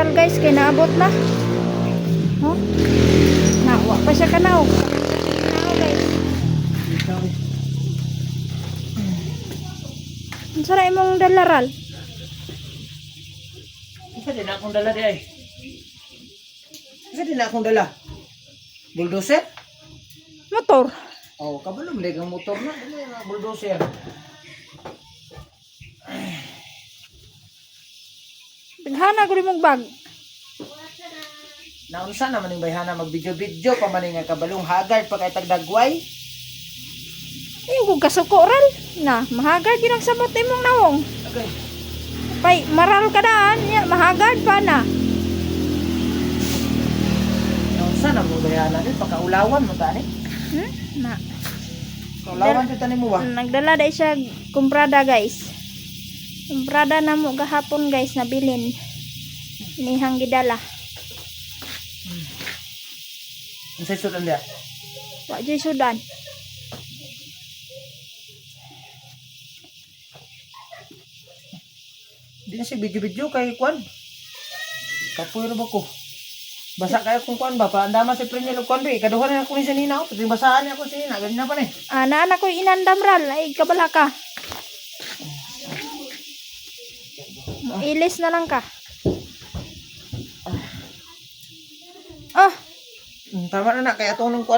general guys, kay naabot na. Oh. Nawa pa siya kanaw. Kanaw guys. Ang saray mong dalaral. Isa din akong dala di ay. Isa din akong dala. Bulldozer? Motor. Oh, kabalo mo ang motor na. Dili na bulldozer. Daghana ko rin mong bag. Naunsa naman yung bayhana mag-video-video pa man nga kabalong hagard pa kay tagdagway. Yung kung kasuko ral. Na, mahagad yun ang sabot imong nawong. Okay. Pay, maral ka daan. Ya, mahagad pa na. Naunsa na mo bayhana din pagkaulawan mo tani. Na. Kaulawan jud tani mo ba? Nagdala day siya kumprada guys. Kumprada na mo gahapon guys na bilin. Nihang gidala. Unsay sudan dia? Wa jay sudan. Di na si video-video kay kwan. Kapoy ra ba ko? Basa kaya kung kwan ba? Paandama si Prinel og kwan ba? Ikaduha na ako ni sa nina. Pati basahan niya ako sa nina. Ganyan na pa ni. Ana na ko inandam ral. Ay kabala ka. Ilis na lang ka. Ah, Tama na na. Kaya itong nung kwan.